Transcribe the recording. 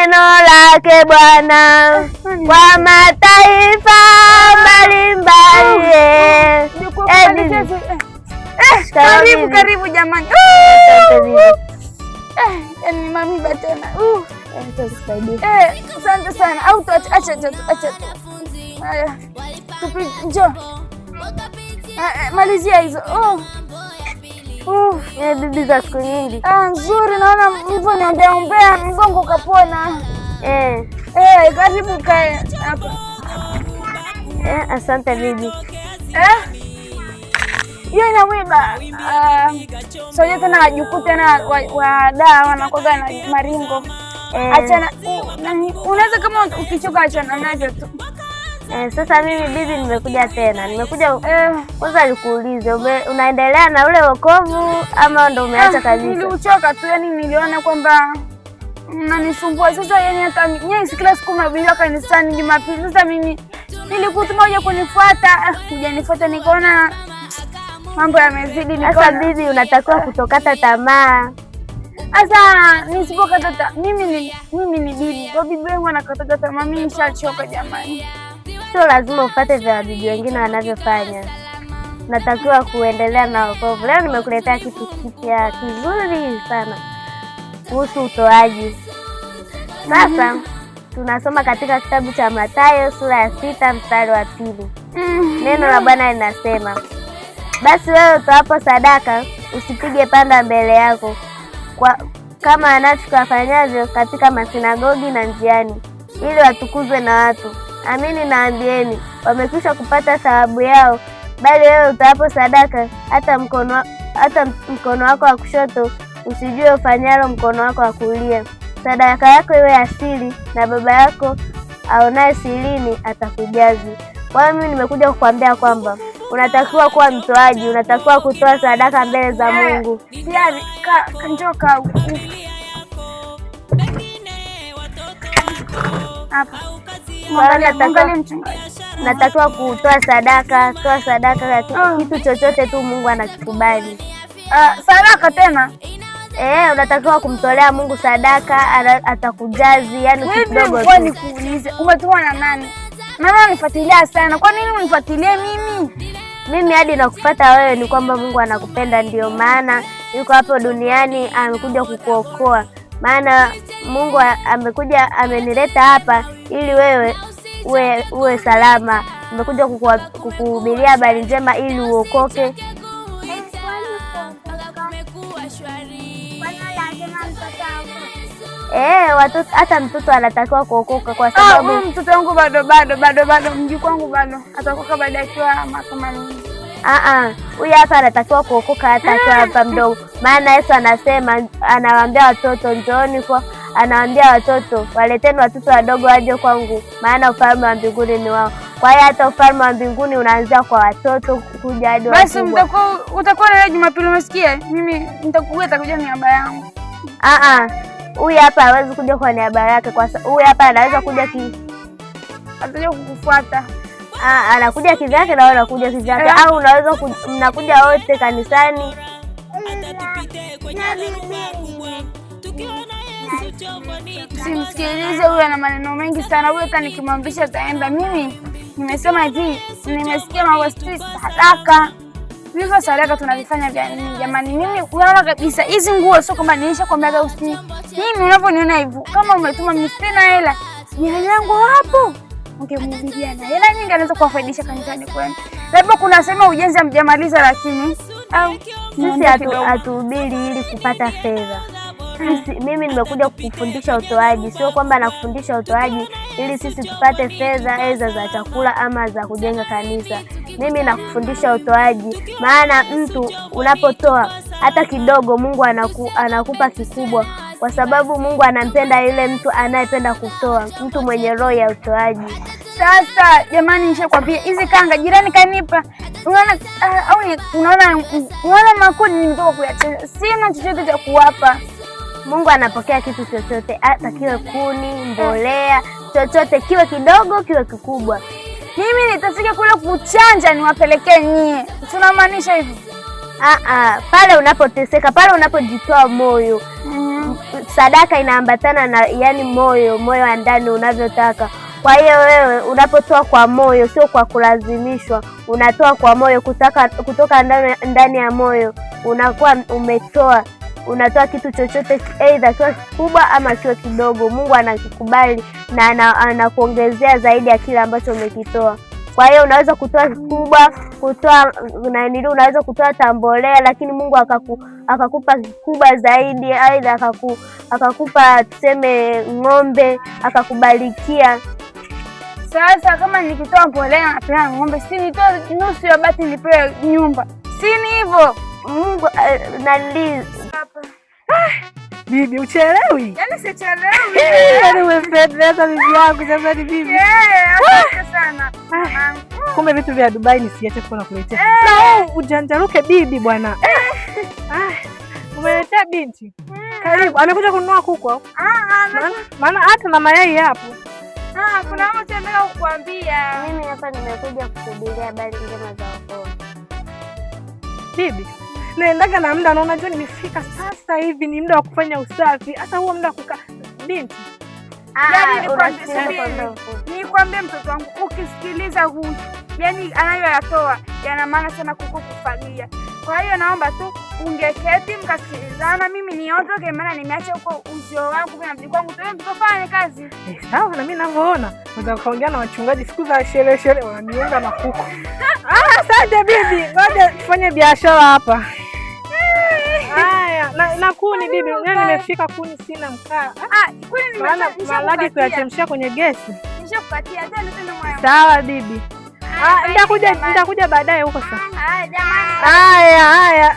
neno lake Bwana kwa mataifa mbalimbali. Karibu jamani. Mami batena. Asante sana. Au acha. Haya. Njoo. Malizia hizo. Bibi za siku nyingi. Nzuri, naona mvo niombea mgongo kapona. Karibu kae hapa. Asante bibi. Hiyo inamwiba. Soje tena wajukute na wadaa wanakoga na maringo. Achana. Unaweza kama ukichoka achana navyo tu. Sasa mimi bibi nimekuja tena. Nimekuja kwanza nikuulize, unaendelea na ule wokovu ama ndo umeacha kabisa? Niliuchoka tu, yani niliona kwamba mnanisumbua. Sasa yani hata nyinyi kila siku mnabidi kanisani Jumapili. Sasa mimi nilikutuma uje kunifuata, hujanifuata, nikaona mambo yamezidi. Sasa bibi unatakiwa kutokata tamaa. Sasa nisipokata mimi ni bibi. Kwa bibi wangu anakata tamaa, mimi nishachoka jamani. Sio lazima ufuate vya bibi wengine wanavyofanya. Natakiwa kuendelea na wokovu. Leo nimekuletea kitu kipya kizuri sana kuhusu utoaji. Sasa tunasoma katika kitabu cha Mathayo sura ya 6 mstari wa 2. Neno la Bwana linasema, basi wewe utoapo sadaka usipige panda mbele yako kama anachokafanyavyo katika masinagogi na njiani, ili watukuzwe na watu. Amini naambieni, wamekwisha kupata thawabu yao. Bali wewe utoapo sadaka, hata mkono wako wa kushoto usijue ufanyalo mkono wako wa kulia. Sadaka yako iwe asili, na Baba yako aonaye sirini atakujazi. Kwa hiyo mimi nimekuja kukwambia kwamba unatakiwa kuwa mtoaji, unatakiwa kutoa sadaka mbele za Mungu. Yaani kanjoka hapa. Natakiwa kutoa sadaka, toa sadaka kitu chochote tu Mungu anakikubali. Sadaka tena? Unatakiwa kumtolea Mungu sadaka, atakujazi, yani kidogo tu. Wewe nikuulize, umetuma na nani? Mama unifuatilia sana. Kwa nini unifuatilie mimi? Mimi hadi nakufuata wewe ni kwamba Mungu anakupenda, ndio maana yuko hapo duniani, amekuja kukuokoa. Maana Mungu amekuja amenileta hapa ili wewe uwe salama. Nimekuja kukuhubiria habari njema ili uokoke. Watoto, hata mtoto anatakiwa kuokoka kwa sababu mtoto wangu bado mjukuu wangu bado ataokoka baada ya makamani. Huyu hapa anatakiwa kuokoka hata akiwa hapa mdogo. Maana Yesu anasema, anawaambia watoto njooni anawaambia watoto, waleteni watoto wadogo waje kwangu, maana ufalme wa mbinguni ni wao. Kwa hiyo hata ufalme wa mbinguni unaanzia kwa watoto kuja hadi basi. Utakuwa na Jumapili, umesikia? Mimi nitakuja niaba yangu. Huyu hapa hawezi kuja kwa niaba yake, kwa sababu huyu hapa anaweza kuja atakuja kukufuata. Anakuja kivyake na wewe unakuja kivyake, au unaweza mnakuja wote kanisani. Simsikilize huyu, ana maneno mengi sana huyu, hata nikimwambisha ataenda. Mimi nimesema hivi, nimesikia mambo sadaka. Hivyo sadaka tunavifanya vya nini jamani? Mimi unaona kabisa hizi nguo sio kwamba nilishakwambia usini. Mimi unavyoniona hivyo, kama umetuma mimi sina hela, jirani yangu hapo ungemhubiria na hela nyingi, anaweza kuwafaidisha kanisani kwenu. Labda kuna sema ujenzi hamjamaliza, lakini sisi hatuhubiri ili kupata fedha. Mimi nimekuja kukufundisha utoaji, sio kwamba nakufundisha utoaji ili sisi tupate fedha aidha za chakula ama za kujenga kanisa. Mimi nakufundisha utoaji, maana mtu unapotoa hata kidogo Mungu anakupa kikubwa, kwa sababu Mungu anampenda yule mtu anayependa kutoa, mtu mwenye roho ya utoaji. Sasa jamani, nishakwambia hizi kanga jirani kanipa. Unaona makuni nimetoka kuyacheza. Sina chochote cha kuwapa. Mungu anapokea kitu chochote, hata kiwe kuni, mbolea, chochote kiwe kidogo kiwe kikubwa. Mimi nitafika kule kuchanja niwapelekee nyie. Tunamaanisha hivi? Pale unapoteseka, pale unapojitoa moyo. sadaka inaambatana na yani moyo wa ndani unavyotaka. Kwa hiyo wewe unapotoa kwa moyo, sio kwa kulazimishwa, unatoa kwa moyo kutoka ndani ya moyo, unakuwa umetoa, unatoa kitu chochote, aidha kiwe kikubwa ama kiwe kidogo. Mungu anakikubali na anakuongezea zaidi ya kile ambacho umekitoa. Kwa hiyo unaweza kutoa kikubwa, unaweza kutoa tambolea, lakini Mungu akakupa kikubwa zaidi, aidha akakupa tuseme ng'ombe, akakubarikia. Sasa kama nikitoa mbolea napewa ng'ombe, si nitoe nusu ya bati nipewe nyumba, si ni hivyo? Mungu bibi uchelewi. Yaani sichelewi. Yaani umependeza bibi yangu jamani bibi. Asante sana. Kumbe vitu vya Dubai nisiache kuwa nakuletea. Ujanjaruke bibi bwana. Umeletea binti. Karibu. Amekuja kununua kuku. Maana hata na mayai hapo. Kuna mtu anataka kukuambia. Mimi hapa nimekuja kukuhubiria habari njema za wokovu. Bibi, naendaga na muda, naona njoo nimefika sasa hivi ni muda wa kufanya usafi. Hata huo muda kukaa binti. Nikwambie mtoto wangu, ukisikiliza huyu, yani anayoyatoa yana maana sana kuko kufagia. Kwa hiyo naomba tu ungeketi mkasikilizana, mimi niondoke, maana nimeacha huko uzio wangu na mjukuu wangu, tukafanye kazi. Sawa, na mimi ninavyoona unaweza kaongea na wachungaji siku za sherehe wananiunga na kuku. Asante bibi, ngoja tufanye biashara hapa. Haya, na kuni bibi, leo nimefika kuni sina mkaa. Kuni nimemalagi kuyachemshia kwenye gesi. Nishakupatia tena mwana. Sawa bibi. Nitakuja baadaye huko sasa. Haya jamani. Haya.